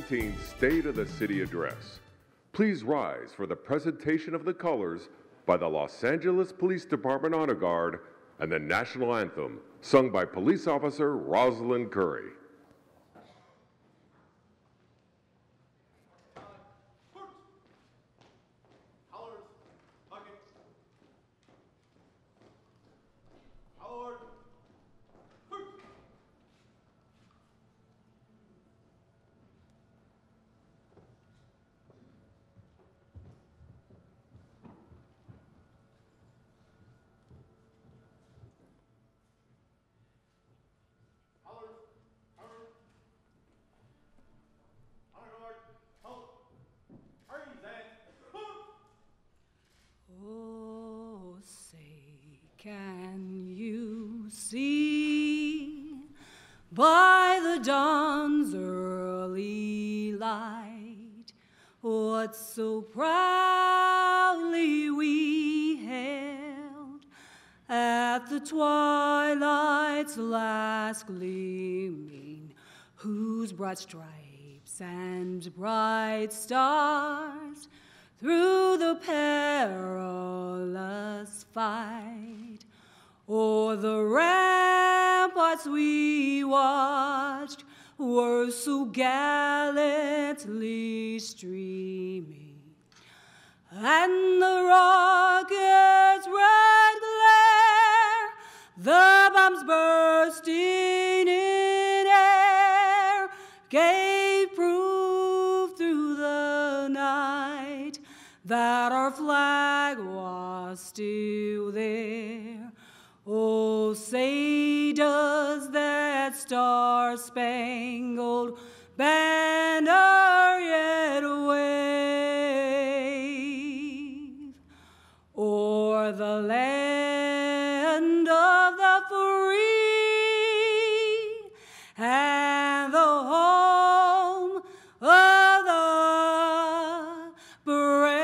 2019 State of the City Address. Please rise for the presentation of the colors by the Los Angeles Police Department Honor Guard and the national anthem, sung by Police Officer Rosalind Curry. Can you see by the dawn's early light what so proudly we hailed at the twilight's last gleaming, whose broad stripes and bright stars through the perilous fight o'er the ramparts we watched were so gallantly streaming, and the rocket's red glare, the bombs bursting in air, gave proof through the night that our flag was still there. Oh, say does that star-spangled banner yet wave o'er the land of the free and the home of the brave?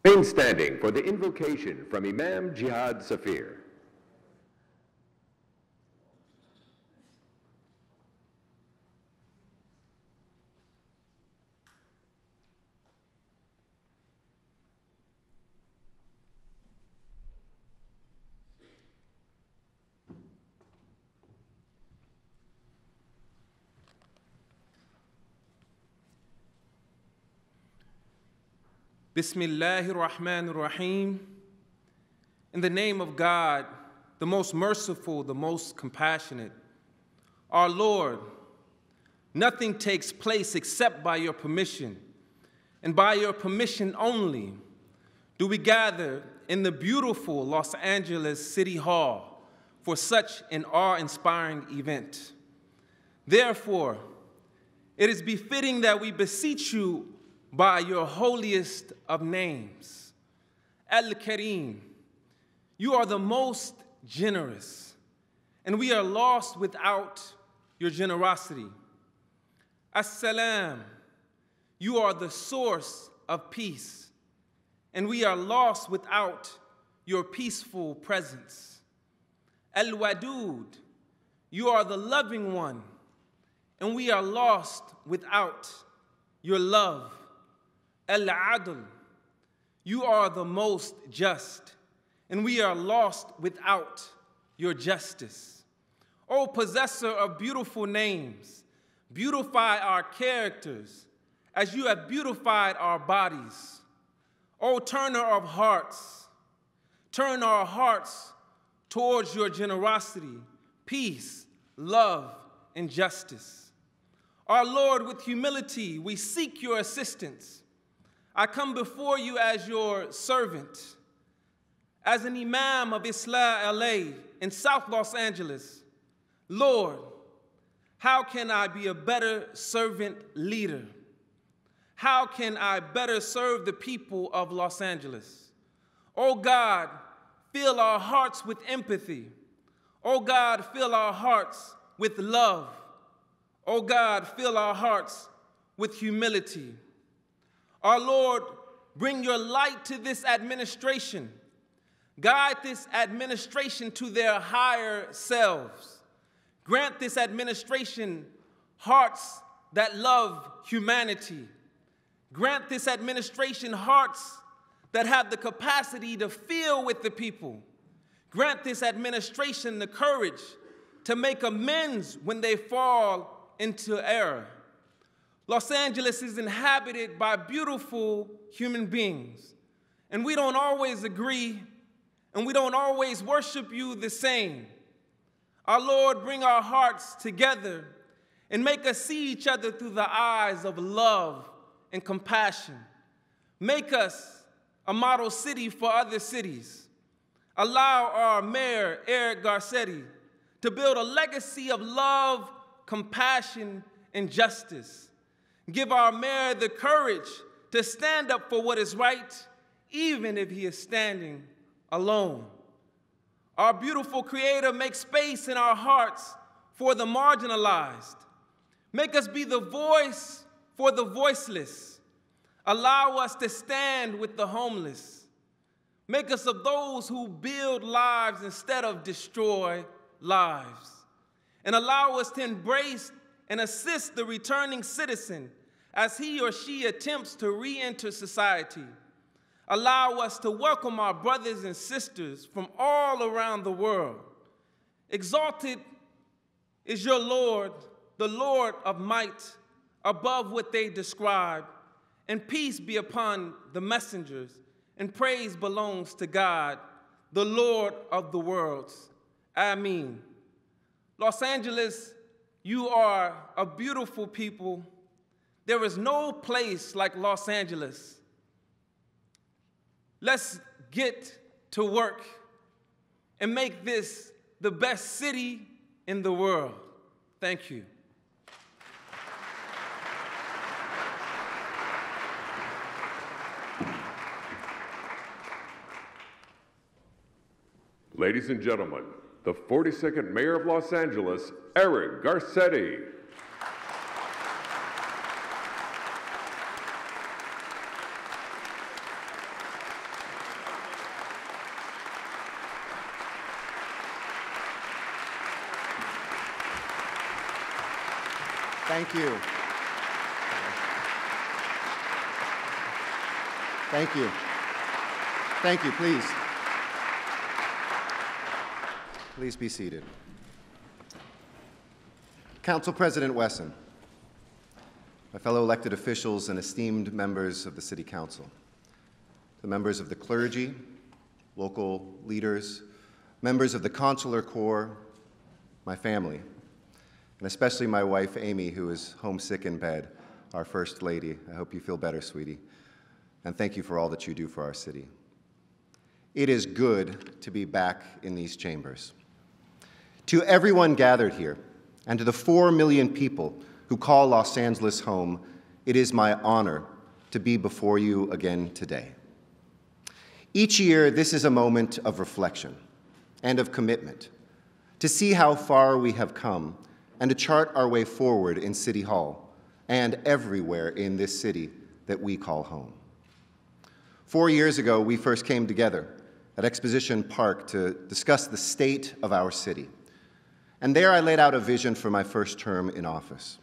Remain standing for the invocation from Imam Jihad Safir. Bismillahir Rahmanir Rahim. In the name of God, the most merciful, the most compassionate. Our Lord, nothing takes place except by your permission, and by your permission only do we gather in the beautiful Los Angeles City Hall for such an awe-inspiring event. Therefore, it is befitting that we beseech you by your holiest of names. Al-Kareem, you are the most generous, and we are lost without your generosity. As-Salam, you are the source of peace, and we are lost without your peaceful presence. Al-Wadud, you are the loving one, and we are lost without your love. Al-Adl, you are the most just, and we are lost without your justice. O possessor of beautiful names, beautify our characters as you have beautified our bodies. O turner of hearts, turn our hearts towards your generosity, peace, love, and justice. Our Lord, with humility, we seek your assistance. I come before you as your servant, as an imam of Islah LA in South Los Angeles. Lord, how can I be a better servant leader? How can I better serve the people of Los Angeles? Oh God, fill our hearts with empathy. Oh God, fill our hearts with love. Oh God, fill our hearts with humility. Our Lord, bring your light to this administration. Guide this administration to their higher selves. Grant this administration hearts that love humanity. Grant this administration hearts that have the capacity to feel with the people. Grant this administration the courage to make amends when they fall into error. Los Angeles is inhabited by beautiful human beings, and we don't always agree, and we don't always worship you the same. Our Lord, bring our hearts together and make us see each other through the eyes of love and compassion. Make us a model city for other cities. Allow our mayor, Eric Garcetti, to build a legacy of love, compassion, and justice. Give our mayor the courage to stand up for what is right, even if he is standing alone. Our beautiful Creator, make space in our hearts for the marginalized. Make us be the voice for the voiceless. Allow us to stand with the homeless. Make us of those who build lives instead of destroy lives. And allow us to embrace and assist the returning citizen as he or she attempts to re-enter society. Allow us to welcome our brothers and sisters from all around the world. Exalted is your Lord, the Lord of might, above what they describe, and peace be upon the messengers, and praise belongs to God, the Lord of the worlds. Amen. Los Angeles, you are a beautiful people. There is no place like Los Angeles. Let's get to work and make this the best city in the world. Thank you. Ladies and gentlemen, the 42nd Mayor of Los Angeles, Eric Garcetti. Thank you. Thank you. Thank you, please. Please be seated. Council President Wesson, my fellow elected officials and esteemed members of the City Council, the members of the clergy, local leaders, members of the Consular Corps, my family, and especially my wife, Amy, who is homesick in bed, our First Lady. I hope you feel better, sweetie. And thank you for all that you do for our city. It is good to be back in these chambers. To everyone gathered here, and to the 4 million people who call Los Angeles home, it is my honor to be before you again today. Each year, this is a moment of reflection and of commitment to see how far we have come and to chart our way forward in City Hall and everywhere in this city that we call home. 4 years ago, we first came together at Exposition Park to discuss the state of our city. And there I laid out a vision for my first term in office.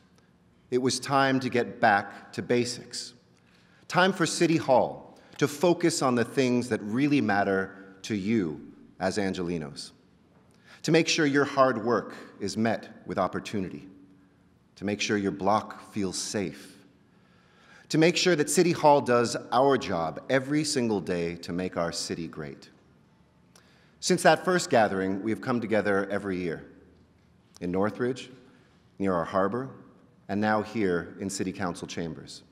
It was time to get back to basics. Time for City Hall to focus on the things that really matter to you as Angelenos. To make sure your hard work is met with opportunity. To make sure your block feels safe. To make sure that City Hall does our job every single day to make our city great. Since that first gathering, we have come together every year. In Northridge, near our harbor, and now here in City Council chambers.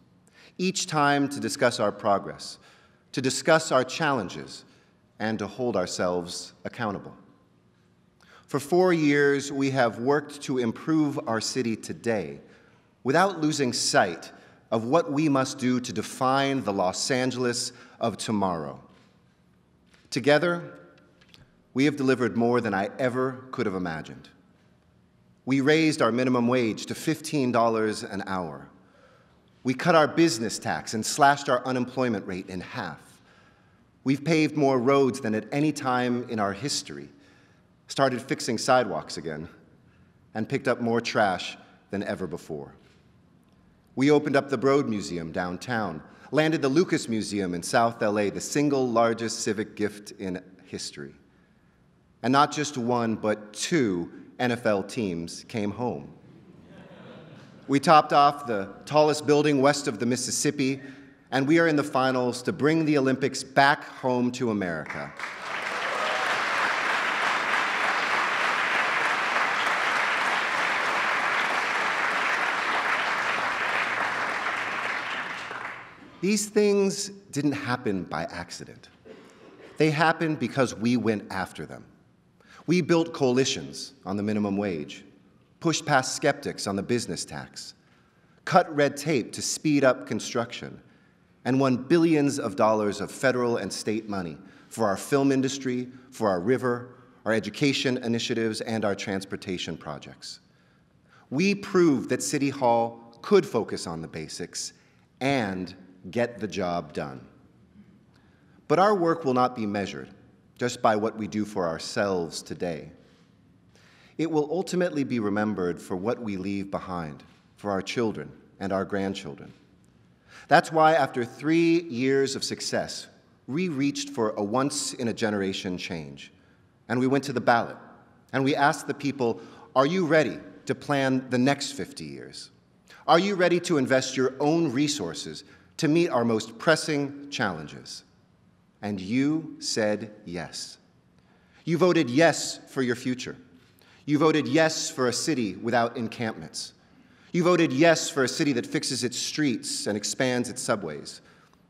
Each time to discuss our progress, to discuss our challenges, and to hold ourselves accountable. For 4 years, we have worked to improve our city today without losing sight of what we must do to define the Los Angeles of tomorrow. Together, we have delivered more than I ever could have imagined. We raised our minimum wage to $15 an hour. We cut our business tax and slashed our unemployment rate in half. We've paved more roads than at any time in our history, started fixing sidewalks again, and picked up more trash than ever before. We opened up the Broad Museum downtown, landed the Lucas Museum in South LA, the single largest civic gift in history. And not just one, but two NFL teams came home. We topped off the tallest building west of the Mississippi, and we are in the finals to bring the Olympics back home to America. These things didn't happen by accident. They happened because we went after them. We built coalitions on the minimum wage, pushed past skeptics on the business tax, cut red tape to speed up construction, and won billions of dollars of federal and state money for our film industry, for our river, our education initiatives, and our transportation projects. We proved that City Hall could focus on the basics and get the job done. But our work will not be measured just by what we do for ourselves today. It will ultimately be remembered for what we leave behind for our children and our grandchildren. That's why after 3 years of success, we reached for a once-in-a-generation change. And we went to the ballot, and we asked the people, are you ready to plan the next 50 years? Are you ready to invest your own resources to meet our most pressing challenges? And you said yes. You voted yes for your future. You voted yes for a city without encampments. You voted yes for a city that fixes its streets and expands its subways.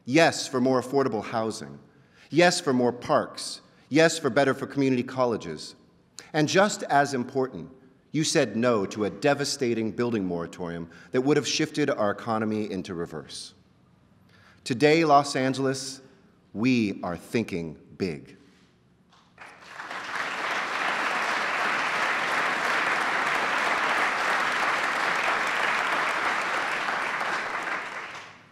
Yes for more affordable housing. Yes for more parks. Yes for better for community colleges. And just as important, you said no to a devastating building moratorium that would have shifted our economy into reverse. Today, Los Angeles, we are thinking big.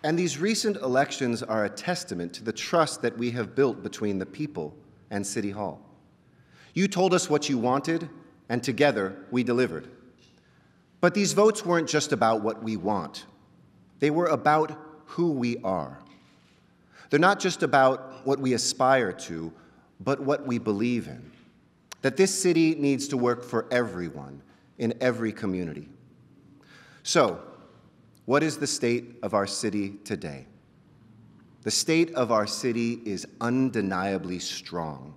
And these recent elections are a testament to the trust that we have built between the people and City Hall. You told us what you wanted, and together we delivered. But these votes weren't just about what we want. They were about who we are. They're not just about what we aspire to, but what we believe in. That this city needs to work for everyone in every community. So, what is the state of our city today? The state of our city is undeniably strong.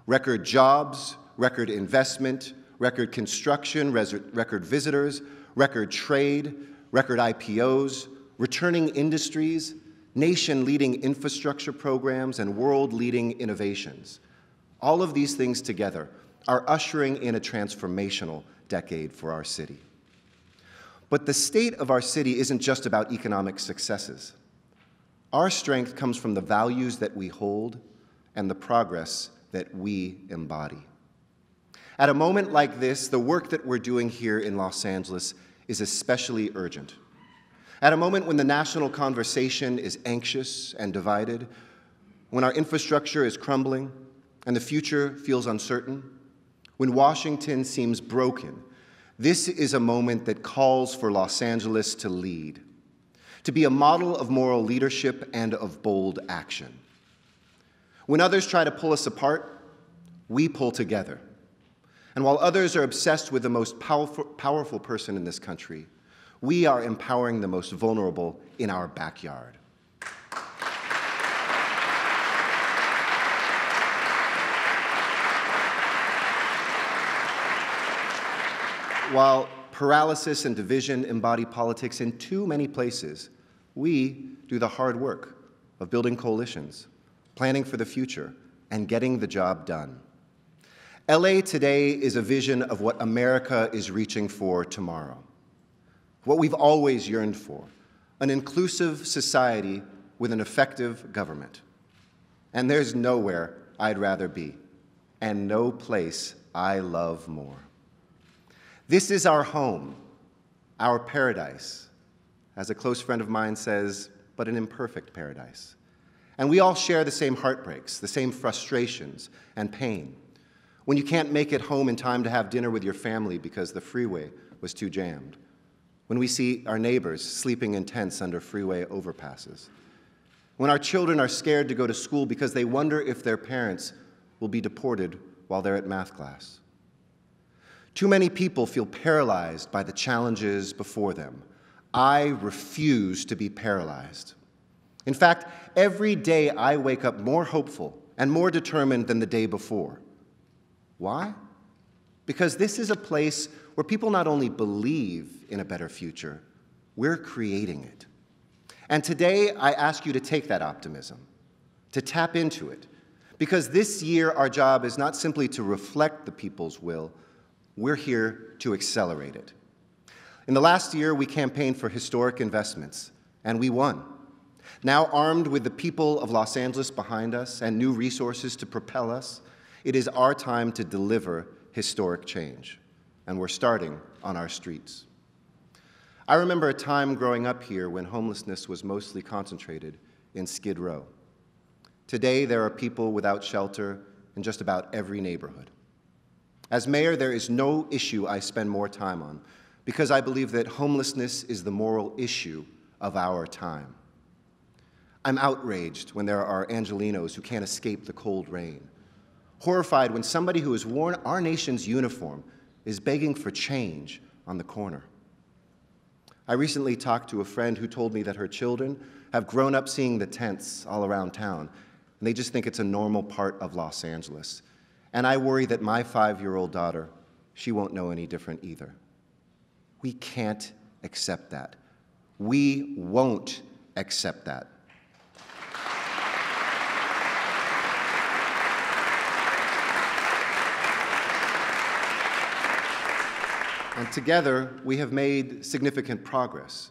Record jobs, record investment, record construction, record visitors, record trade, record IPOs, returning industries, nation-leading infrastructure programs, and world-leading innovations. All of these things together are ushering in a transformational decade for our city. But the state of our city isn't just about economic successes. Our strength comes from the values that we hold and the progress that we embody. At a moment like this, the work that we're doing here in Los Angeles is especially urgent. At a moment when the national conversation is anxious and divided, when our infrastructure is crumbling and the future feels uncertain, when Washington seems broken, this is a moment that calls for Los Angeles to lead, to be a model of moral leadership and of bold action. When others try to pull us apart, we pull together. And while others are obsessed with the most powerful person in this country, we are empowering the most vulnerable in our backyard. While paralysis and division embody politics in too many places, we do the hard work of building coalitions, planning for the future, and getting the job done. LA today is a vision of what America is reaching for tomorrow. What we've always yearned for, an inclusive society with an effective government. And there's nowhere I'd rather be, and no place I love more. This is our home, our paradise. As a close friend of mine says, but an imperfect paradise. And we all share the same heartbreaks, the same frustrations and pain. When you can't make it home in time to have dinner with your family because the freeway was too jammed. When we see our neighbors sleeping in tents under freeway overpasses. When our children are scared to go to school because they wonder if their parents will be deported while they're at math class. Too many people feel paralyzed by the challenges before them. I refuse to be paralyzed. In fact, every day I wake up more hopeful and more determined than the day before. Why? Because this is a place where people not only believe in a better future, we're creating it. And today I ask you to take that optimism, to tap into it, because this year our job is not simply to reflect the people's will, we're here to accelerate it. In the last year, we campaigned for historic investments, and we won. Now armed with the people of Los Angeles behind us and new resources to propel us, it is our time to deliver historic change, and we're starting on our streets. I remember a time growing up here when homelessness was mostly concentrated in Skid Row. Today, there are people without shelter in just about every neighborhood. As mayor, there is no issue I spend more time on because I believe that homelessness is the moral issue of our time. I'm outraged when there are Angelenos who can't escape the cold rain, horrified when somebody who has worn our nation's uniform is begging for change on the corner. I recently talked to a friend who told me that her children have grown up seeing the tents all around town, and they just think it's a normal part of Los Angeles. And I worry that my 5-year-old daughter, she won't know any different either. We can't accept that. We won't accept that. And together, we have made significant progress.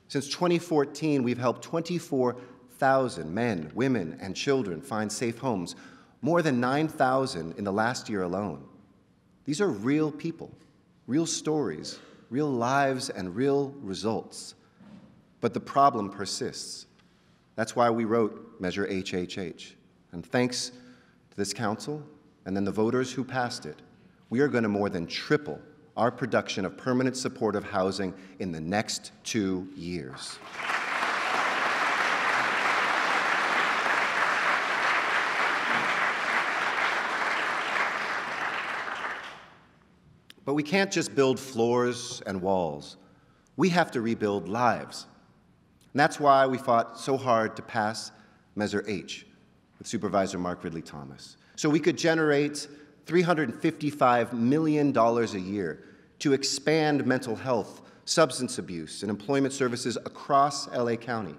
Since 2014, we've helped 24,000 men, women, and children find safe homes, more than 9,000 in the last year alone. These are real people, real stories, real lives, and real results. But the problem persists. That's why we wrote Measure HHH. And thanks to this council and then the voters who passed it, we are going to more than triple our production of permanent supportive housing in the next 2 years. But we can't just build floors and walls. We have to rebuild lives. And that's why we fought so hard to pass Measure H with Supervisor Mark Ridley Thomas, so we could generate $355 million a year to expand mental health, substance abuse, and employment services across LA County,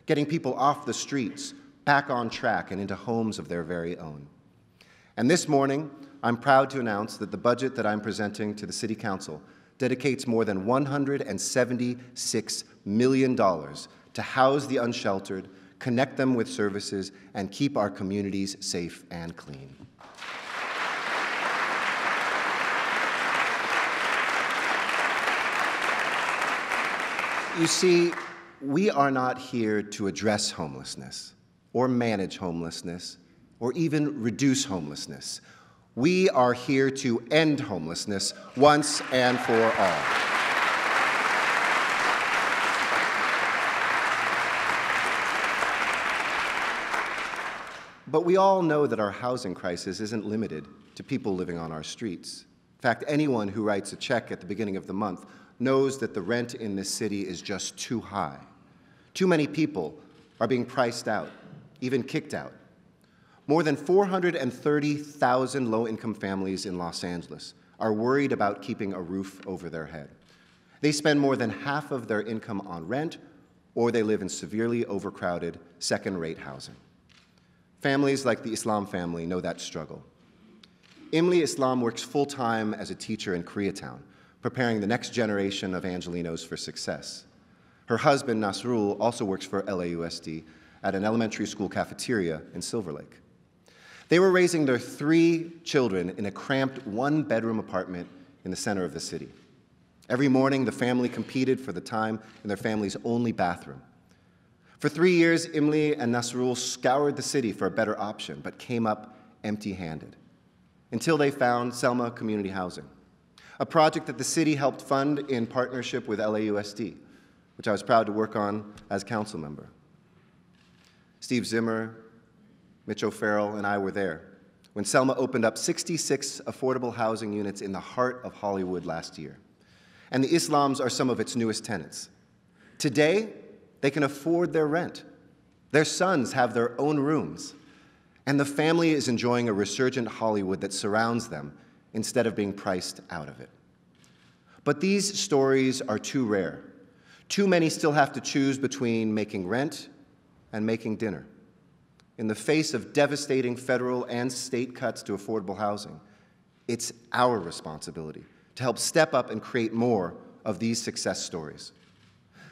getting people off the streets, back on track, and into homes of their very own. And this morning, I'm proud to announce that the budget that I'm presenting to the City Council dedicates more than $176 million to house the unsheltered, connect them with services, and keep our communities safe and clean. You see, we are not here to address homelessness, or manage homelessness, or even reduce homelessness. We are here to end homelessness once and for all. But we all know that our housing crisis isn't limited to people living on our streets. In fact, anyone who writes a check at the beginning of the month knows that the rent in this city is just too high. Too many people are being priced out, even kicked out. More than 430,000 low-income families in Los Angeles are worried about keeping a roof over their head. They spend more than half of their income on rent, or they live in severely overcrowded, second-rate housing. Families like the Islam family know that struggle. Imli Islam works full-time as a teacher in Koreatown, preparing the next generation of Angelenos for success. Her husband, Nasrul, also works for LAUSD at an elementary school cafeteria in Silver Lake. They were raising their 3 children in a cramped 1-bedroom apartment in the center of the city. Every morning, the family competed for the time in their family's only bathroom. For 3 years, Imli and Nasrul scoured the city for a better option, but came up empty-handed, until they found Selma Community Housing, a project that the city helped fund in partnership with LAUSD, which I was proud to work on as council member. Steve Zimmer, Mitch O'Farrell, and I were there when Selma opened up 66 affordable housing units in the heart of Hollywood last year. And the Islams are some of its newest tenants. Today, they can afford their rent. Their sons have their own rooms. And the family is enjoying a resurgent Hollywood that surrounds them instead of being priced out of it. But these stories are too rare. Too many still have to choose between making rent and making dinner. In the face of devastating federal and state cuts to affordable housing, it's our responsibility to help step up and create more of these success stories.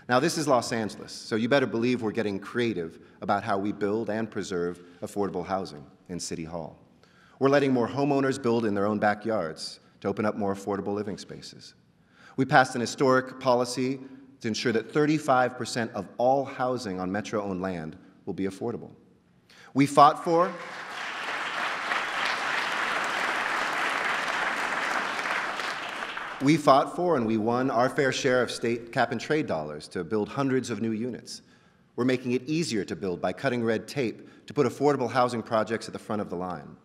Now, this is Los Angeles, so you better believe we're getting creative about how we build and preserve affordable housing in City Hall. We're letting more homeowners build in their own backyards to open up more affordable living spaces. We passed an historic policy to ensure that 35% of all housing on Metro-owned land will be affordable. We fought for and we won our fair share of state cap-and-trade dollars to build hundreds of new units. We're making it easier to build by cutting red tape to put affordable housing projects at the front of the line.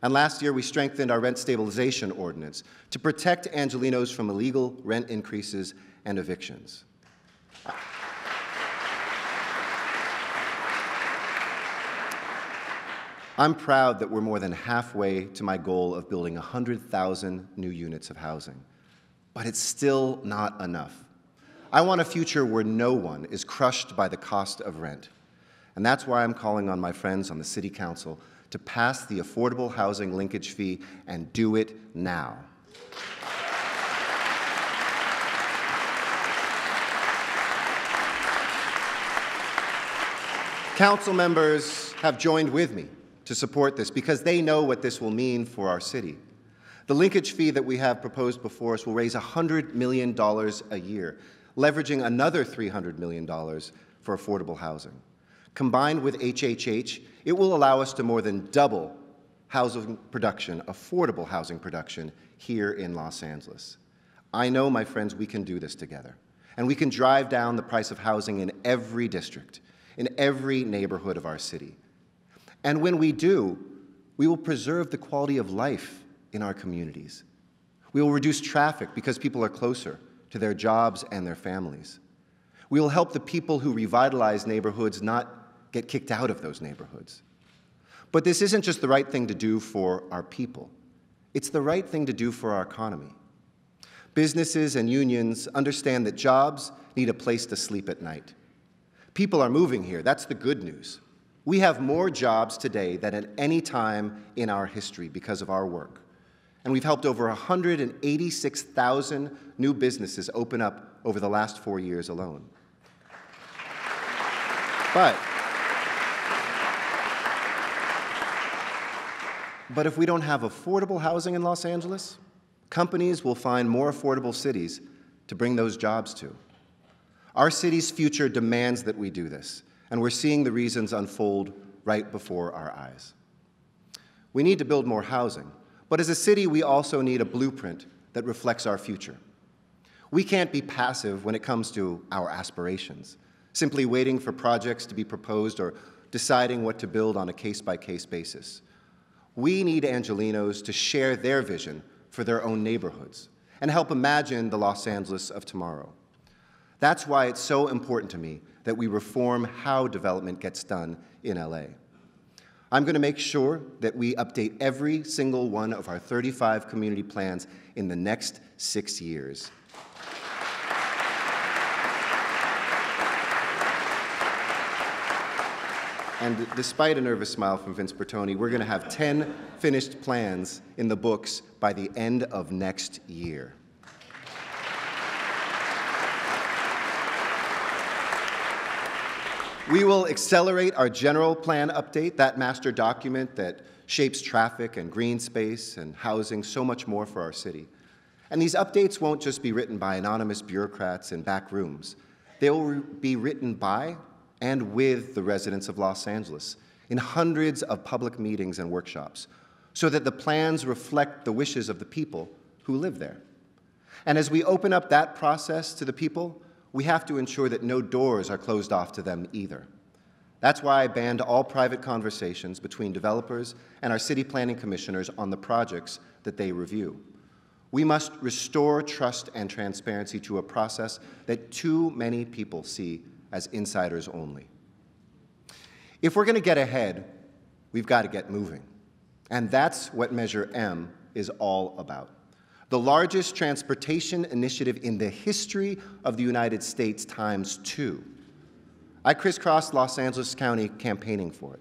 And last year, we strengthened our rent stabilization ordinance to protect Angelenos from illegal rent increases and evictions. I'm proud that we're more than halfway to my goal of building 100,000 new units of housing. But it's still not enough. I want a future where no one is crushed by the cost of rent. And that's why I'm calling on my friends on the City Council to pass the affordable housing linkage fee and do it now. Council members have joined with me to support this because they know what this will mean for our city. The linkage fee that we have proposed before us will raise $100 million a year, leveraging another $300 million for affordable housing. Combined with HHH, it will allow us to more than double housing production, affordable housing production, here in Los Angeles. I know, my friends, we can do this together. And we can drive down the price of housing in every district, in every neighborhood of our city. And when we do, we will preserve the quality of life in our communities. We will reduce traffic because people are closer to their jobs and their families. We will help the people who revitalize neighborhoods not get kicked out of those neighborhoods. But this isn't just the right thing to do for our people. It's the right thing to do for our economy. Businesses and unions understand that jobs need a place to sleep at night. People are moving here. That's the good news. We have more jobs today than at any time in our history because of our work. And we've helped over 186,000 new businesses open up over the last 4 years alone. But if we don't have affordable housing in Los Angeles, companies will find more affordable cities to bring those jobs to. Our city's future demands that we do this, and we're seeing the reasons unfold right before our eyes. We need to build more housing, but as a city, we also need a blueprint that reflects our future. We can't be passive when it comes to our aspirations, simply waiting for projects to be proposed or deciding what to build on a case-by-case basis. We need Angelenos to share their vision for their own neighborhoods and help imagine the Los Angeles of tomorrow. That's why it's so important to me that we reform how development gets done in LA. I'm going to make sure that we update every single one of our 35 community plans in the next 6 years. And despite a nervous smile from Vince Bertoni, we're going to have 10 finished plans in the books by the end of next year. We will accelerate our general plan update, that master document that shapes traffic and green space and housing, so much more for our city. And these updates won't just be written by anonymous bureaucrats in back rooms. They will be written by and with the residents of Los Angeles in hundreds of public meetings and workshops, so that the plans reflect the wishes of the people who live there. And as we open up that process to the people, we have to ensure that no doors are closed off to them either. That's why I banned all private conversations between developers and our city planning commissioners on the projects that they review. We must restore trust and transparency to a process that too many people see as insiders only. If we're going to get ahead, we've got to get moving. And that's what Measure M is all about. The largest transportation initiative in the history of the United States ×2. I crisscrossed Los Angeles County campaigning for it.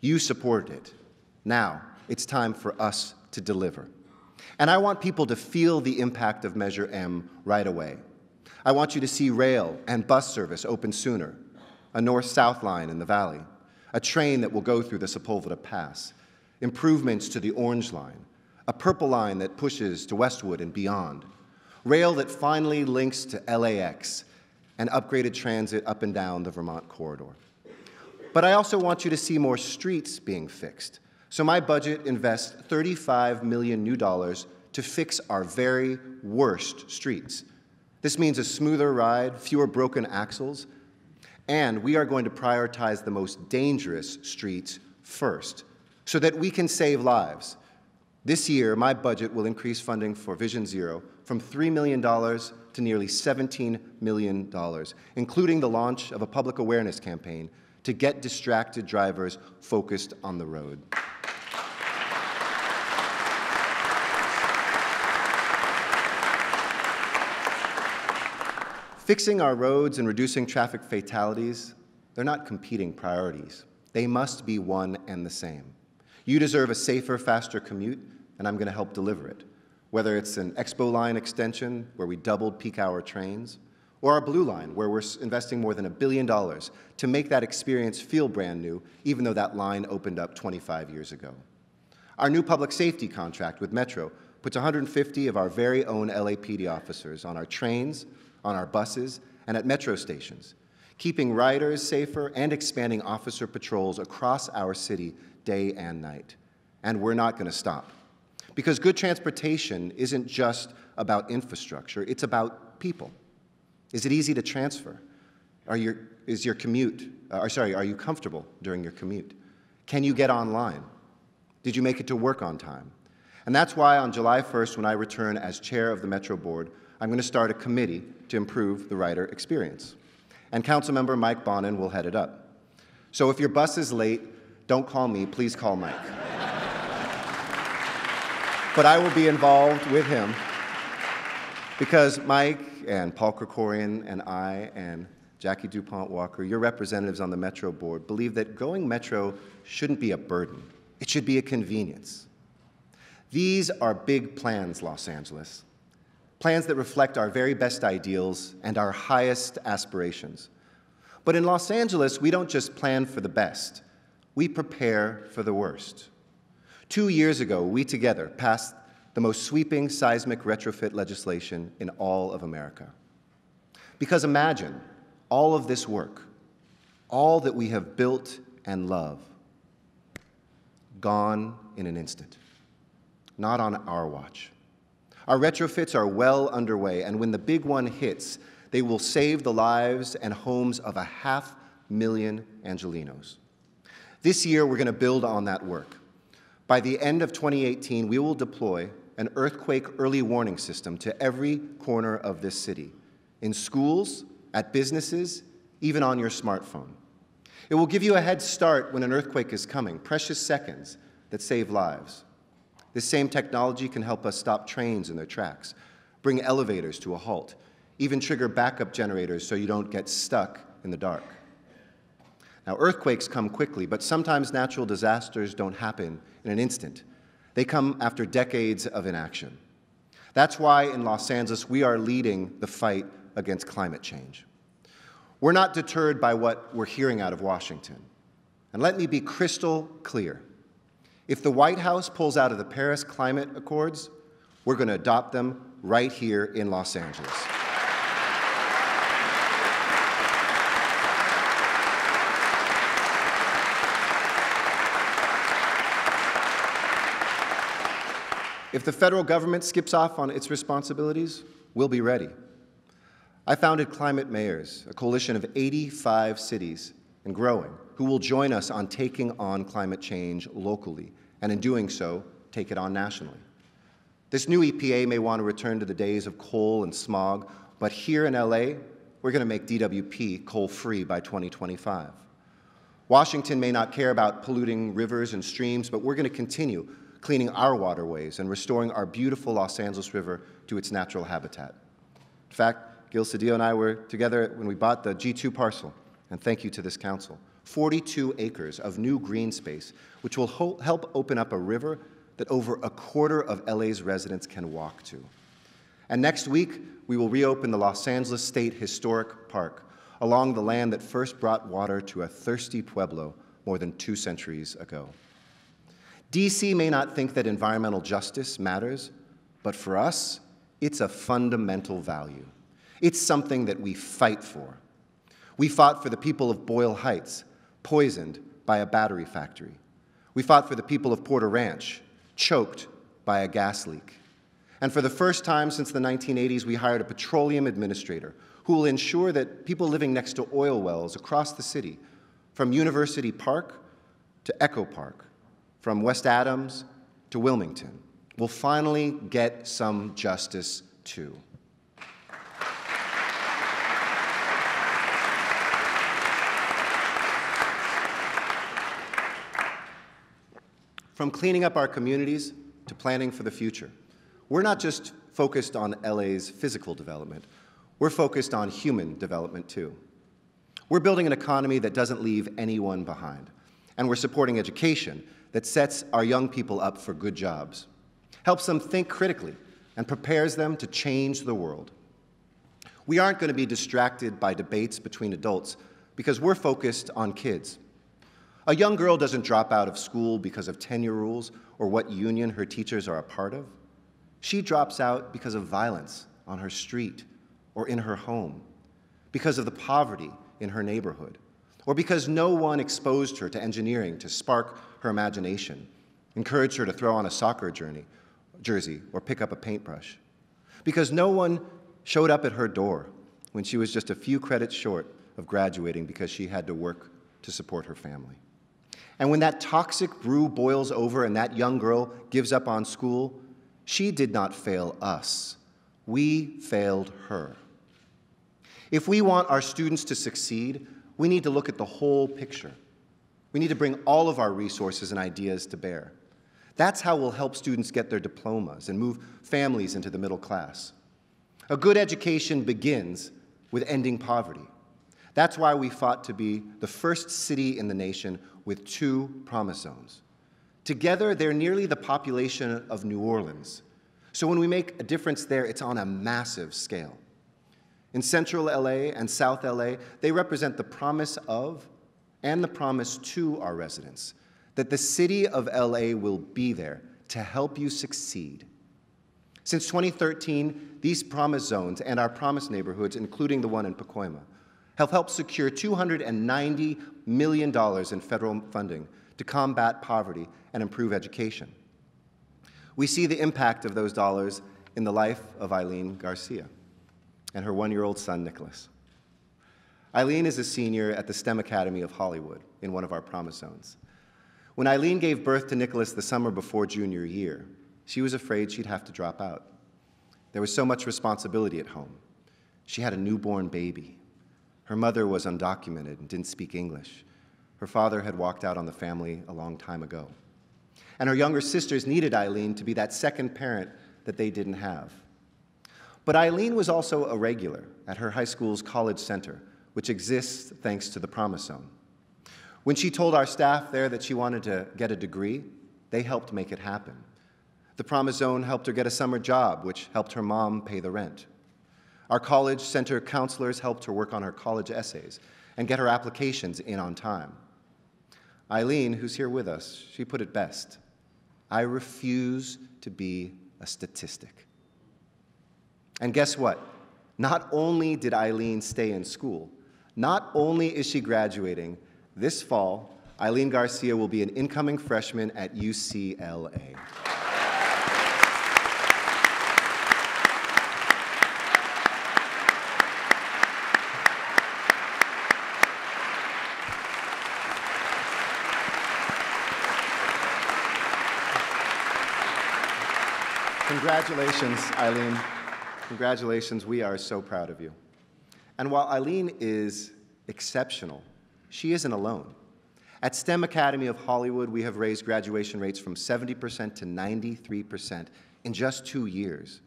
You supported it. Now it's time for us to deliver. And I want people to feel the impact of Measure M right away. I want you to see rail and bus service open sooner, a north-south line in the valley, a train that will go through the Sepulveda Pass, improvements to the Orange Line, a purple line that pushes to Westwood and beyond, rail that finally links to LAX, and upgraded transit up and down the Vermont corridor. But I also want you to see more streets being fixed. So my budget invests $35 million new dollars to fix our very worst streets. This means a smoother ride, fewer broken axles, and we are going to prioritize the most dangerous streets first so that we can save lives. This year, my budget will increase funding for Vision Zero from $3 million to nearly $17 million, including the launch of a public awareness campaign to get distracted drivers focused on the road. Fixing our roads and reducing traffic fatalities, they're not competing priorities. They must be one and the same. You deserve a safer, faster commute, and I'm going to help deliver it. Whether it's an Expo Line extension, where we doubled peak hour trains, or our Blue Line, where we're investing more than $1 billion to make that experience feel brand new, even though that line opened up 25 years ago. Our new public safety contract with Metro puts 150 of our very own LAPD officers on our trains, on our buses, and at Metro stations, keeping riders safer and expanding officer patrols across our city day and night. And we're not going to stop. Because good transportation isn't just about infrastructure, it's about people. Is it easy to transfer? Are you comfortable during your commute? Can you get online? Did you make it to work on time? And that's why on July 1st, when I return as chair of the Metro Board, I'm going to start a committee to improve the rider experience. And Councilmember Mike Bonin will head it up. So if your bus is late, don't call me, please call Mike. But I will be involved with him because Mike and Paul Krikorian and I and Jackie DuPont Walker, your representatives on the Metro Board, believe that going Metro shouldn't be a burden. It should be a convenience. These are big plans, Los Angeles. Plans that reflect our very best ideals and our highest aspirations. But in Los Angeles, we don't just plan for the best. We prepare for the worst. 2 years ago, we together passed the most sweeping seismic retrofit legislation in all of America. Because imagine all of this work, all that we have built and love, gone in an instant. Not on our watch. Our retrofits are well underway, and when the big one hits, they will save the lives and homes of 500,000 Angelenos. This year, we're going to build on that work. By the end of 2018, we will deploy an earthquake early warning system to every corner of this city, in schools, at businesses, even on your smartphone. It will give you a head start when an earthquake is coming, precious seconds that save lives. This same technology can help us stop trains in their tracks, bring elevators to a halt, even trigger backup generators so you don't get stuck in the dark. Now, earthquakes come quickly, but sometimes natural disasters don't happen in an instant. They come after decades of inaction. That's why in Los Angeles, we are leading the fight against climate change. We're not deterred by what we're hearing out of Washington. And let me be crystal clear. If the White House pulls out of the Paris Climate Accords, we're going to adopt them right here in Los Angeles. If the federal government skips off on its responsibilities, we'll be ready. I founded Climate Mayors, a coalition of 85 cities and growing, who will join us on taking on climate change locally, and in doing so, take it on nationally. This new EPA may want to return to the days of coal and smog, but here in LA, we're going to make DWP coal-free by 2025. Washington may not care about polluting rivers and streams, but we're going to continue cleaning our waterways and restoring our beautiful Los Angeles River to its natural habitat. In fact, Gil Cedillo and I were together when we bought the G2 parcel, and thank you to this council. 42 acres of new green space, which will help open up a river that over a quarter of LA's residents can walk to. And next week, we will reopen the Los Angeles State Historic Park along the land that first brought water to a thirsty pueblo more than 2 centuries ago. DC may not think that environmental justice matters, but for us, it's a fundamental value. It's something that we fight for. We fought for the people of Boyle Heights, poisoned by a battery factory. We fought for the people of Porter Ranch, choked by a gas leak. And for the first time since the 1980s, we hired a petroleum administrator who will ensure that people living next to oil wells across the city, from University Park to Echo Park, from West Adams to Wilmington, will finally get some justice too. From cleaning up our communities to planning for the future, we're not just focused on LA's physical development, we're focused on human development too. We're building an economy that doesn't leave anyone behind, and we're supporting education that sets our young people up for good jobs, helps them think critically, and prepares them to change the world. We aren't going to be distracted by debates between adults because we're focused on kids. A young girl doesn't drop out of school because of tenure rules or what union her teachers are a part of. She drops out because of violence on her street or in her home, because of the poverty in her neighborhood, or because no one exposed her to engineering to spark her imagination, encouraged her to throw on a soccer jersey or pick up a paintbrush, because no one showed up at her door when she was just a few credits short of graduating because she had to work to support her family. And when that toxic brew boils over and that young girl gives up on school, she did not fail us. We failed her. If we want our students to succeed, we need to look at the whole picture. We need to bring all of our resources and ideas to bear. That's how we'll help students get their diplomas and move families into the middle class. A good education begins with ending poverty. That's why we fought to be the first city in the nation with 2 promise zones. Together, they're nearly the population of New Orleans. So when we make a difference there, it's on a massive scale. In Central LA and South LA, they represent the promise of and the promise to our residents that the city of LA will be there to help you succeed. Since 2013, these promise zones and our promise neighborhoods, including the one in Pacoima, have helped secure $290 million in federal funding to combat poverty and improve education. We see the impact of those dollars in the life of Eileen Garcia and her 1-year-old son, Nicholas. Eileen is a senior at the STEM Academy of Hollywood in one of our promise zones. When Eileen gave birth to Nicholas the summer before junior year, she was afraid she'd have to drop out. There was so much responsibility at home. She had a newborn baby. Her mother was undocumented and didn't speak English. Her father had walked out on the family a long time ago. And her younger sisters needed Eileen to be that second parent that they didn't have. But Eileen was also a regular at her high school's college center, which exists thanks to the Promise Zone. When she told our staff there that she wanted to get a degree, they helped make it happen. The Promise Zone helped her get a summer job, which helped her mom pay the rent. Our college center counselors helped her work on her college essays and get her applications in on time. Eileen, who's here with us, she put it best. I refuse to be a statistic. And guess what? Not only did Eileen stay in school, not only is she graduating, this fall, Eileen Garcia will be an incoming freshman at UCLA. Congratulations, Eileen. Congratulations, we are so proud of you. And while Eileen is exceptional, she isn't alone. At STEM Academy of Hollywood, we have raised graduation rates from 70% to 93% in just 2 years.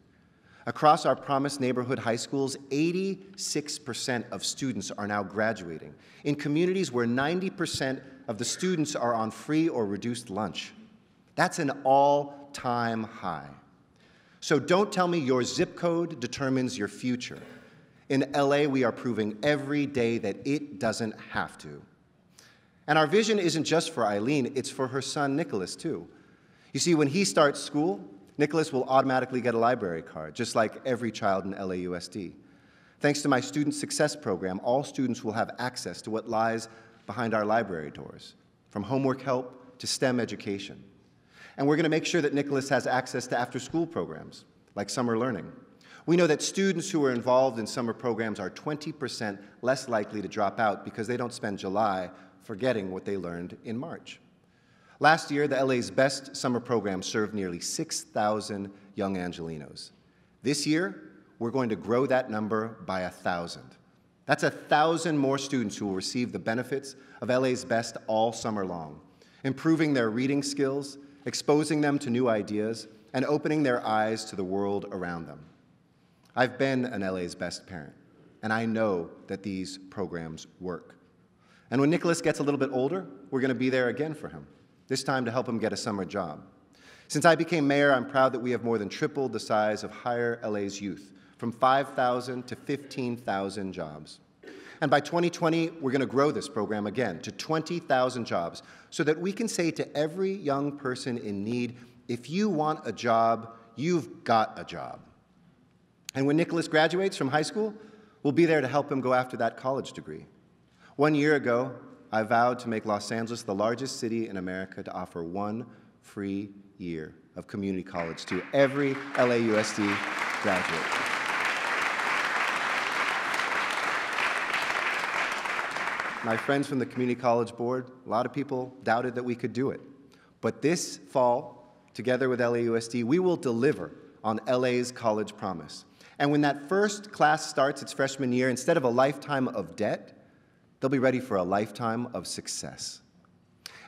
Across our Promise neighborhood high schools, 86% of students are now graduating in communities where 90% of the students are on free or reduced lunch. That's an all-time high. So don't tell me your zip code determines your future. In LA, we are proving every day that it doesn't have to. And our vision isn't just for Eileen, it's for her son, Nicholas, too. You see, when he starts school, Nicholas will automatically get a library card, just like every child in LAUSD. Thanks to my Student Success Program, all students will have access to what lies behind our library doors, from homework help to STEM education. And we're going to make sure that Nicholas has access to after-school programs, like summer learning. We know that students who are involved in summer programs are 20% less likely to drop out because they don't spend July forgetting what they learned in March. Last year, the LA's best summer program served nearly 6,000 young Angelenos. This year, we're going to grow that number by 1,000. That's 1,000 more students who will receive the benefits of LA's best all summer long, improving their reading skills, exposing them to new ideas, and opening their eyes to the world around them. I've been an LA's best parent, and I know that these programs work. And when Nicholas gets a little bit older, we're going to be there again for him, this time to help him get a summer job. Since I became mayor, I'm proud that we have more than tripled the size of Hire LA's youth, from 5,000 to 15,000 jobs. And by 2020, we're going to grow this program again to 20,000 jobs so that we can say to every young person in need, if you want a job, you've got a job. And when Nicholas graduates from high school, we'll be there to help him go after that college degree. 1 year ago, I vowed to make Los Angeles the largest city in America to offer 1 free year of community college to every LAUSD graduate. My friends from the Community College Board, a lot of people doubted that we could do it. But this fall, together with LAUSD, we will deliver on LA's college promise. And when that first class starts its freshman year, instead of a lifetime of debt, they'll be ready for a lifetime of success.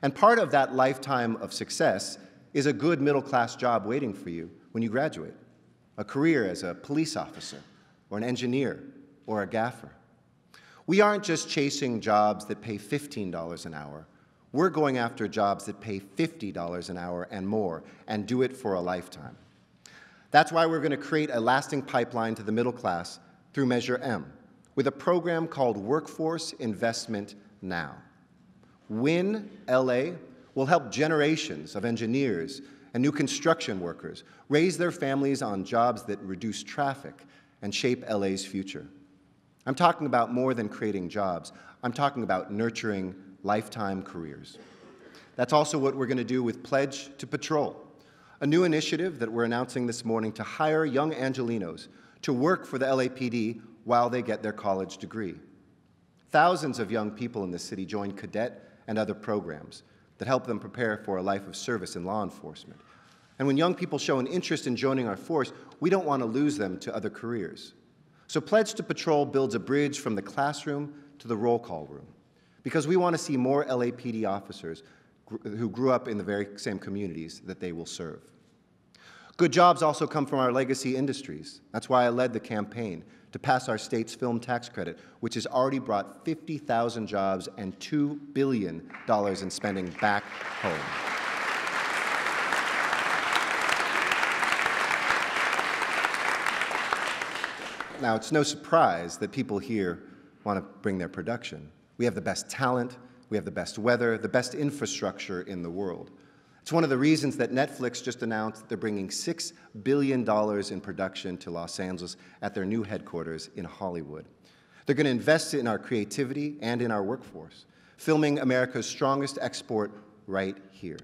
And part of that lifetime of success is a good middle-class job waiting for you when you graduate, a career as a police officer or an engineer or a gaffer. We aren't just chasing jobs that pay $15 an hour. We're going after jobs that pay $50 an hour and more, and do it for a lifetime. That's why we're going to create a lasting pipeline to the middle class through Measure M, with a program called Workforce Investment Now. WIN LA will help generations of engineers and new construction workers raise their families on jobs that reduce traffic and shape LA's future. I'm talking about more than creating jobs. I'm talking about nurturing lifetime careers. That's also what we're going to do with Pledge to Patrol, a new initiative that we're announcing this morning to hire young Angelenos to work for the LAPD while they get their college degree. Thousands of young people in this city join cadet and other programs that help them prepare for a life of service in law enforcement. And when young people show an interest in joining our force, we don't want to lose them to other careers. So Pledge to Patrol builds a bridge from the classroom to the roll call room, because we want to see more LAPD officers who grew up in the very same communities that they will serve. Good jobs also come from our legacy industries. That's why I led the campaign to pass our state's film tax credit, which has already brought 50,000 jobs and $2 billion in spending back home. Now, it's no surprise that people here want to bring their production. We have the best talent, we have the best weather, the best infrastructure in the world. It's one of the reasons that Netflix just announced that they're bringing $6 billion in production to Los Angeles at their new headquarters in Hollywood. They're going to invest in our creativity and in our workforce, filming America's strongest export right here.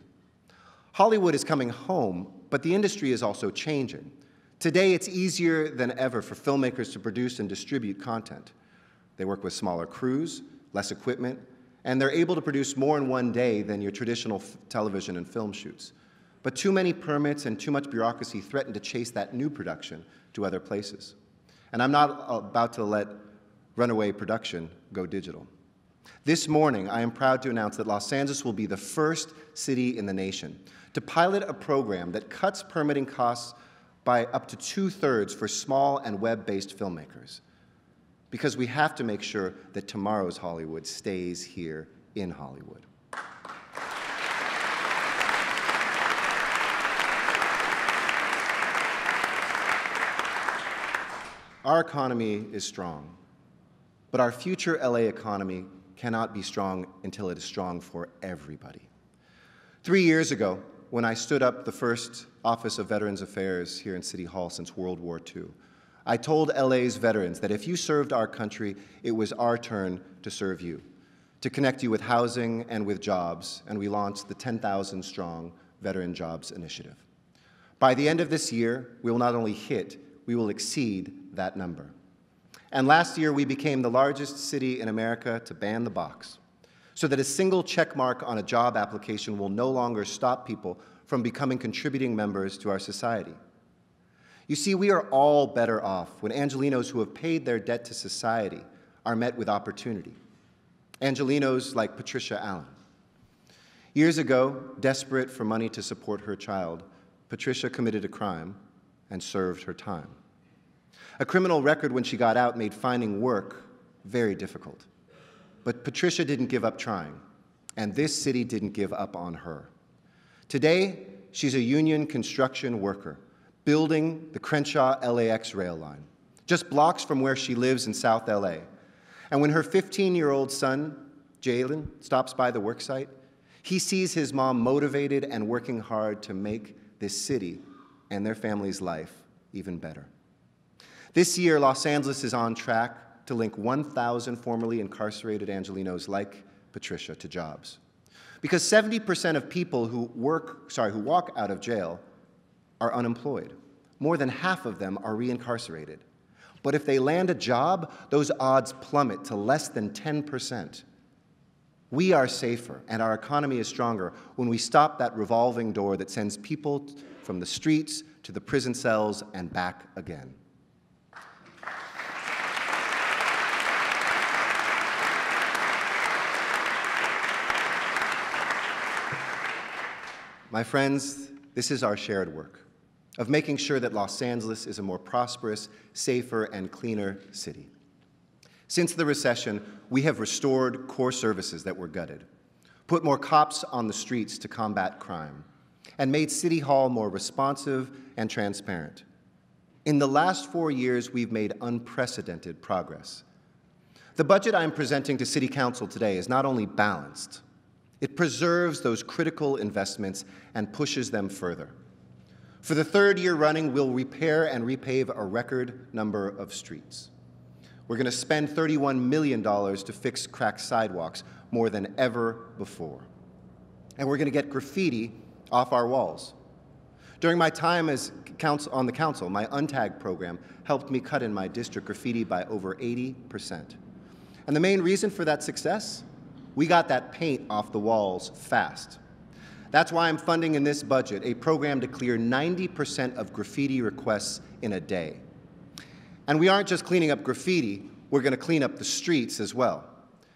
Hollywood is coming home, but the industry is also changing. Today, it's easier than ever for filmmakers to produce and distribute content. They work with smaller crews, less equipment, and they're able to produce more in one day than your traditional television and film shoots. But too many permits and too much bureaucracy threaten to chase that new production to other places. And I'm not about to let runaway production go digital. This morning, I am proud to announce that Los Angeles will be the first city in the nation to pilot a program that cuts permitting costs by up to 2/3 for small and web-based filmmakers. Because we have to make sure that tomorrow's Hollywood stays here in Hollywood. Our economy is strong, but our future LA economy cannot be strong until it is strong for everybody. 3 years ago, when I stood up the first Office of Veterans Affairs here in City Hall since World War II, I told LA's veterans that if you served our country, it was our turn to serve you, to connect you with housing and with jobs, and we launched the 10,000-strong Veteran Jobs Initiative. By the end of this year, we will not only hit, we will exceed that number. And last year, we became the largest city in America to ban the box, so that a single check mark on a job application will no longer stop people from becoming contributing members to our society. You see, we are all better off when Angelenos who have paid their debt to society are met with opportunity. Angelenos like Patricia Allen. Years ago, desperate for money to support her child, Patricia committed a crime and served her time. A criminal record when she got out made finding work very difficult. But Patricia didn't give up trying, and this city didn't give up on her. Today, she's a union construction worker, building the Crenshaw LAX rail line, just blocks from where she lives in South LA. And when her 15-year-old son, Jalen, stops by the worksite, he sees his mom motivated and working hard to make this city and their family's life even better. This year, Los Angeles is on track to link 1,000 formerly incarcerated Angelenos like Patricia to jobs. Because 70% of people who walk out of jail are unemployed. More than half of them are reincarcerated. But if they land a job, those odds plummet to less than 10%. We are safer and our economy is stronger when we stop that revolving door that sends people from the streets to the prison cells and back again. My friends, this is our shared work of making sure that Los Angeles is a more prosperous, safer, and cleaner city. Since the recession, we have restored core services that were gutted, put more cops on the streets to combat crime, and made City Hall more responsive and transparent. In the last 4 years, we've made unprecedented progress. The budget I'm presenting to City Council today is not only balanced, it preserves those critical investments and pushes them further. For the third year running, we'll repair and repave a record number of streets. We're going to spend $31 million to fix cracked sidewalks, more than ever before. And we're going to get graffiti off our walls. During my time as on the council, my UNTAG program helped me cut in my district graffiti by over 80%. And the main reason for that success? We got that paint off the walls fast. That's why I'm funding in this budget a program to clear 90% of graffiti requests in a day. And we aren't just cleaning up graffiti, we're going to clean up the streets as well.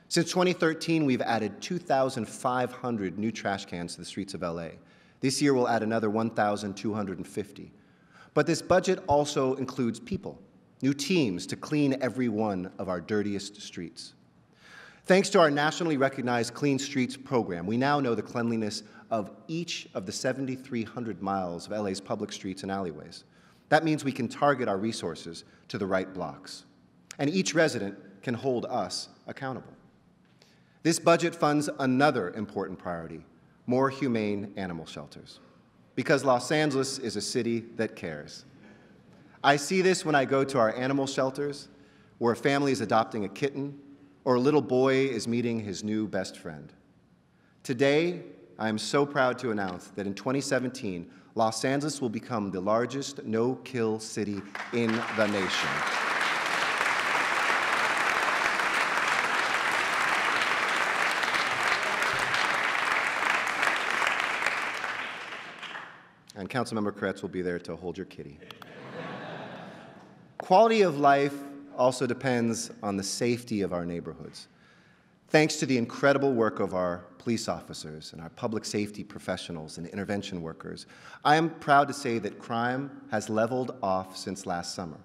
Since 2013, we've added 2,500 new trash cans to the streets of LA. This year, we'll add another 1,250. But this budget also includes people, new teams to clean every one of our dirtiest streets. Thanks to our nationally recognized Clean Streets program, we now know the cleanliness of each of the 7,300 miles of LA's public streets and alleyways. That means we can target our resources to the right blocks, and each resident can hold us accountable. This budget funds another important priority: more humane animal shelters, because Los Angeles is a city that cares. I see this when I go to our animal shelters, where a family is adopting a kitten, or a little boy is meeting his new best friend. Today, I am so proud to announce that in 2017, Los Angeles will become the largest no-kill city in the nation. And Councilmember Kretz will be there to hold your kitty. Quality of life also depends on the safety of our neighborhoods. Thanks to the incredible work of our police officers and our public safety professionals and intervention workers, I am proud to say that crime has leveled off since last summer,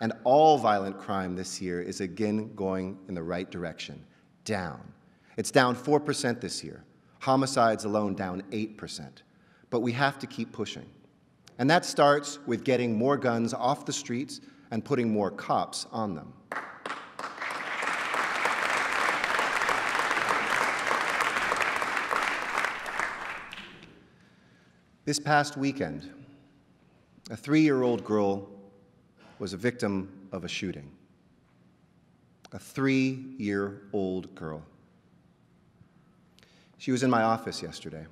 and all violent crime this year is again going in the right direction, down. It's down 4% this year, homicides alone down 8%. But we have to keep pushing. And that starts with getting more guns off the streets and putting more cops on them. This past weekend, a 3-year-old girl was a victim of a shooting. A 3-year-old girl. She was in my office yesterday,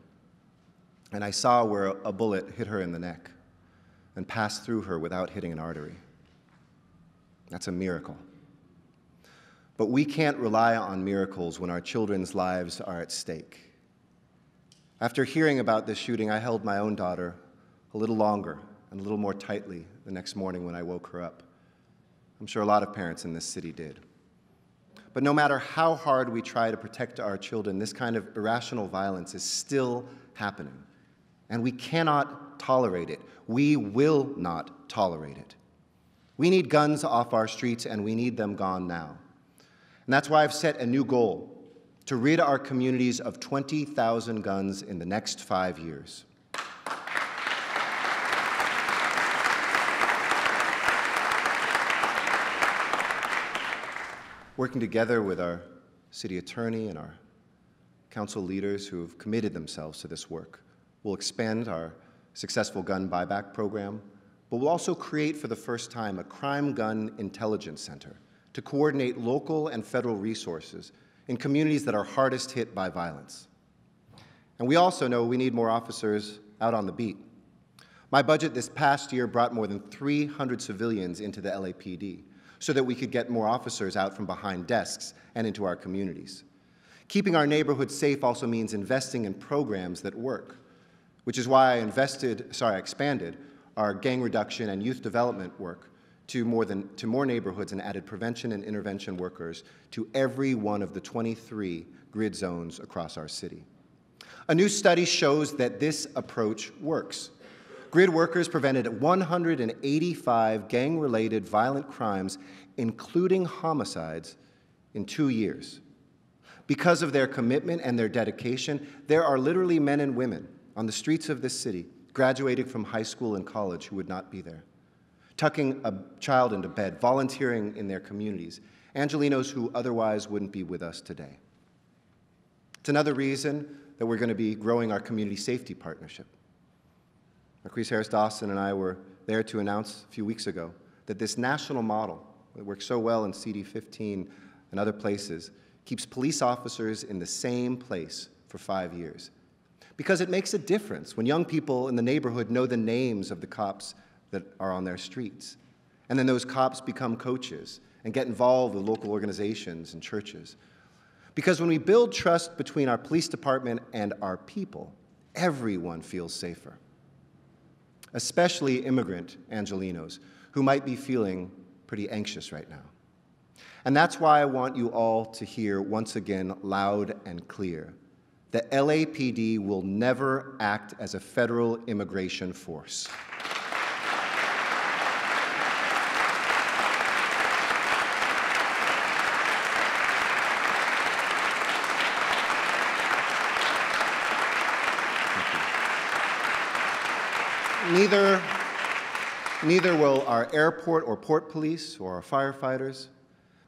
and I saw where a bullet hit her in the neck and passed through her without hitting an artery. That's a miracle. But we can't rely on miracles when our children's lives are at stake. After hearing about this shooting, I held my own daughter a little longer and a little more tightly the next morning when I woke her up. I'm sure a lot of parents in this city did. But no matter how hard we try to protect our children, this kind of irrational violence is still happening. And we cannot tolerate it. We will not tolerate it. We need guns off our streets, and we need them gone now. And that's why I've set a new goal: to rid our communities of 20,000 guns in the next 5 years. Working together with our city attorney and our council leaders who have committed themselves to this work, we'll expand our successful gun buyback program, but we'll also create for the first time a crime gun intelligence center to coordinate local and federal resources in communities that are hardest hit by violence. And we also know we need more officers out on the beat. My budget this past year brought more than 300 civilians into the LAPD so that we could get more officers out from behind desks and into our communities. Keeping our neighborhoods safe also means investing in programs that work, which is why I expanded our gang reduction and youth development work to more neighborhoods and added prevention and intervention workers to every one of the 23 grid zones across our city. A new study shows that this approach works. Grid workers prevented 185 gang-related violent crimes, including homicides, in 2 years. Because of their commitment and their dedication, there are literally men and women on the streets of this city, graduating from high school and college, who would not be there, tucking a child into bed, volunteering in their communities, Angelenos who otherwise wouldn't be with us today. It's another reason that we're going to be growing our community safety partnership. Marquise Harris-Dawson and I were there to announce a few weeks ago that this national model that works so well in CD15 and other places keeps police officers in the same place for 5 years. Because it makes a difference when young people in the neighborhood know the names of the cops that are on their streets. And then those cops become coaches and get involved with local organizations and churches. Because when we build trust between our police department and our people, everyone feels safer. Especially immigrant Angelenos who might be feeling pretty anxious right now. And that's why I want you all to hear once again loud and clear: the LAPD will never act as a federal immigration force. Neither will our airport or port police or our firefighters,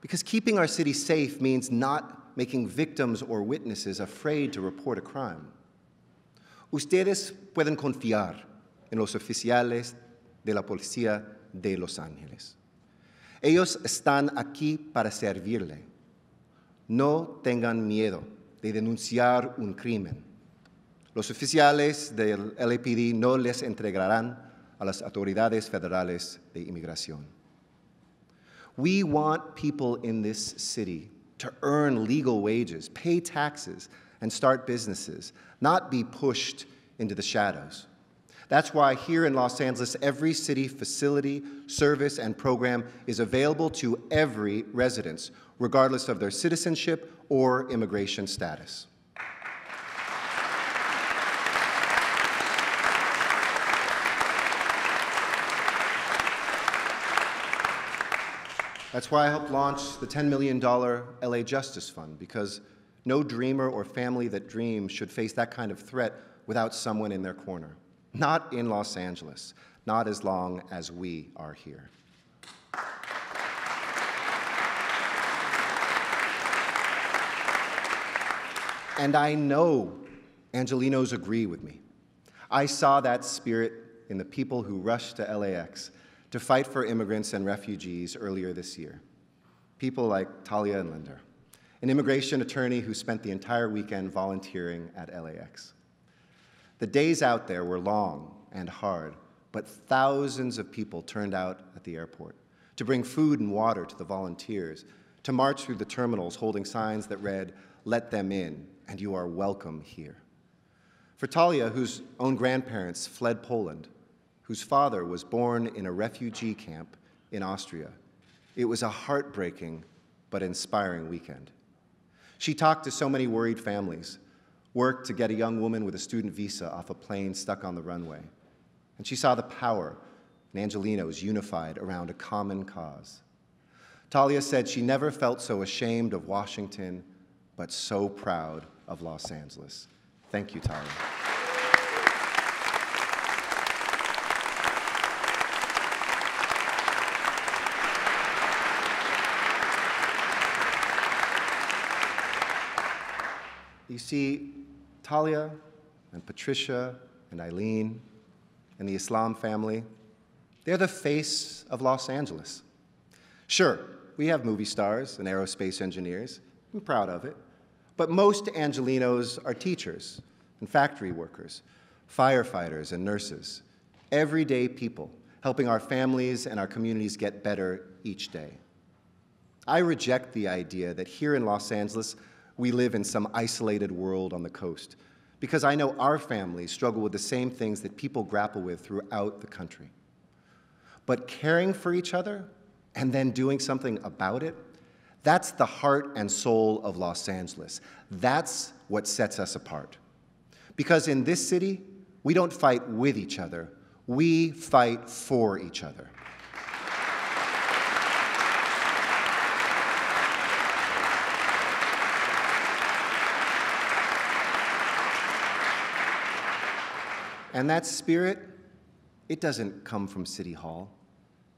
because keeping our city safe means not making victims or witnesses afraid to report a crime. Ustedes pueden confiar en los oficiales de la policía de Los Ángeles. Ellos están aquí para servirle. No tengan miedo de denunciar un crimen. Los oficiales del LAPD no les entregarán a las autoridades federales de inmigración. We want people in this city to earn legal wages, pay taxes, and start businesses, not be pushed into the shadows. That's why here in Los Angeles, every city facility, service, and program is available to every resident, regardless of their citizenship or immigration status. That's why I helped launch the $10 million LA Justice Fund, because no dreamer or family that dreams should face that kind of threat without someone in their corner. Not in Los Angeles, not as long as we are here. And I know Angelenos agree with me. I saw that spirit in the people who rushed to LAX to fight for immigrants and refugees earlier this year. People like Talia and Linda, an immigration attorney who spent the entire weekend volunteering at LAX. The days out there were long and hard, but thousands of people turned out at the airport to bring food and water to the volunteers, to march through the terminals holding signs that read, "Let them in, and you are welcome here." For Talia, whose own grandparents fled Poland, whose father was born in a refugee camp in Austria, it was a heartbreaking but inspiring weekend. She talked to so many worried families, worked to get a young woman with a student visa off a plane stuck on the runway, and she saw the power in Angelenos unified around a common cause. Talia said she never felt so ashamed of Washington, but so proud of Los Angeles. Thank you, Talia. You see, Talia and Patricia and Eileen and the Islam family, they're the face of Los Angeles. Sure, we have movie stars and aerospace engineers. I'm proud of it. But most Angelenos are teachers and factory workers, firefighters and nurses, everyday people helping our families and our communities get better each day. I reject the idea that here in Los Angeles, we live in some isolated world on the coast, because I know our families struggle with the same things that people grapple with throughout the country. But caring for each other and then doing something about it, that's the heart and soul of Los Angeles. That's what sets us apart. Because in this city, we don't fight with each other, we fight for each other. And that spirit, it doesn't come from City Hall.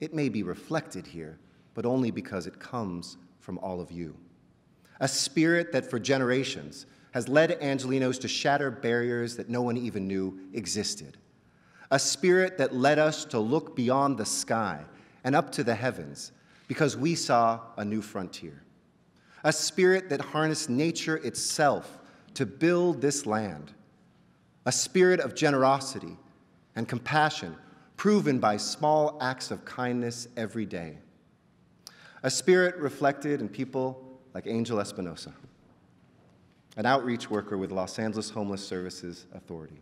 It may be reflected here, but only because it comes from all of you. A spirit that for generations has led Angelenos to shatter barriers that no one even knew existed. A spirit that led us to look beyond the sky and up to the heavens because we saw a new frontier. A spirit that harnessed nature itself to build this land. A spirit of generosity and compassion proven by small acts of kindness every day. A spirit reflected in people like Angel Espinosa, an outreach worker with Los Angeles Homeless Services Authority.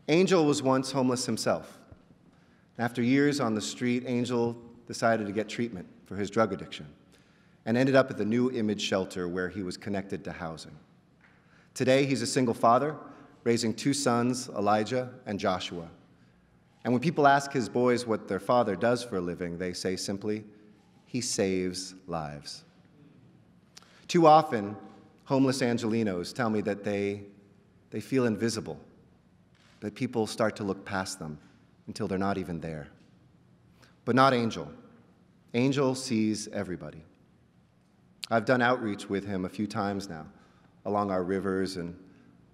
Angel was once homeless himself. After years on the street, Angel decided to get treatment for his drug addiction and ended up at the New Image Shelter where he was connected to housing. Today, he's a single father, raising two sons, Elijah and Joshua. And when people ask his boys what their father does for a living, they say simply, he saves lives. Too often, homeless Angelenos tell me that they feel invisible, that people start to look past them until they're not even there. but not Angel. Angel sees everybody. I've done outreach with him a few times now, along our rivers and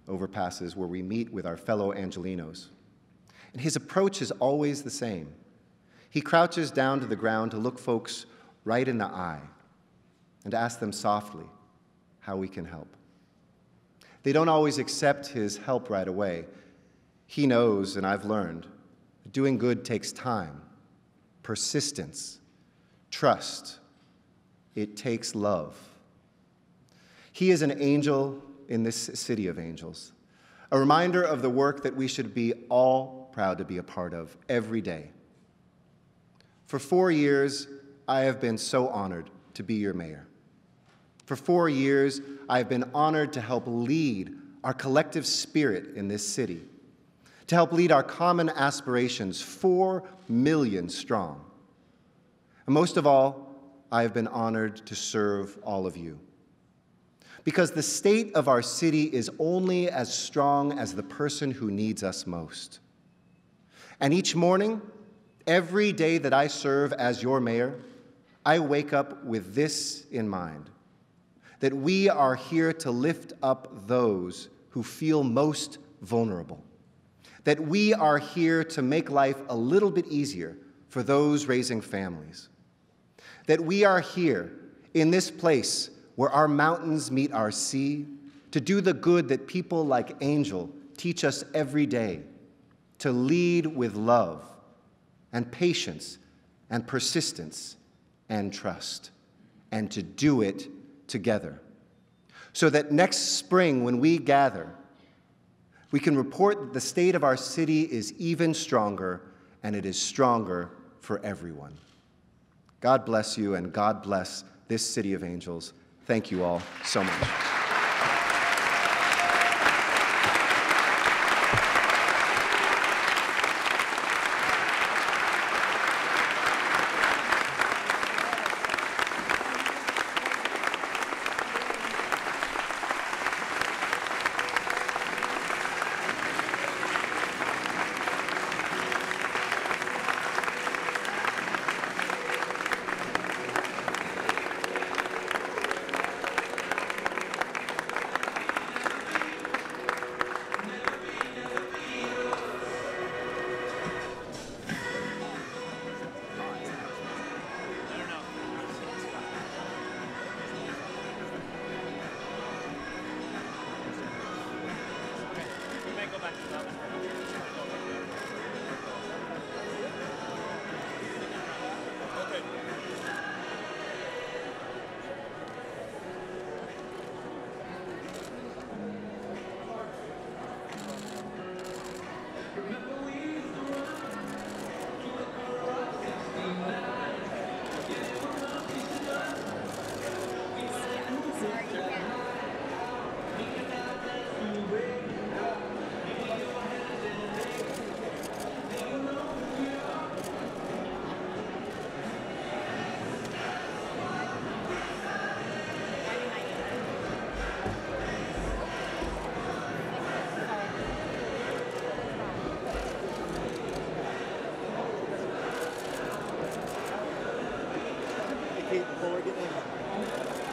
overpasses where we meet with our fellow Angelinos. And his approach is always the same. He crouches down to the ground to look folks right in the eye and ask them softly how we can help. They don't always accept his help right away. He knows, and I've learned, that doing good takes time, persistence, trust. It takes love. He is an angel in this city of angels, a reminder of the work that we should be all proud to be a part of every day. For 4 years, I have been so honored to be your mayor. For 4 years, I have been honored to help lead our collective spirit in this city, to help lead our common aspirations, 4 million strong. And most of all, I have been honored to serve all of you. Because the state of our city is only as strong as the person who needs us most. And each morning, every day that I serve as your mayor, I wake up with this in mind, that we are here to lift up those who feel most vulnerable, that we are here to make life a little bit easier for those raising families, that we are here in this place where our mountains meet our sea to do the good that people like Angel teach us every day, to lead with love and patience and persistence and trust, and to do it together. So that next spring when we gather, we can report that the state of our city is even stronger, and it is stronger for everyone. God bless you, and God bless this city of angels. Thank you all so much. Before we get in.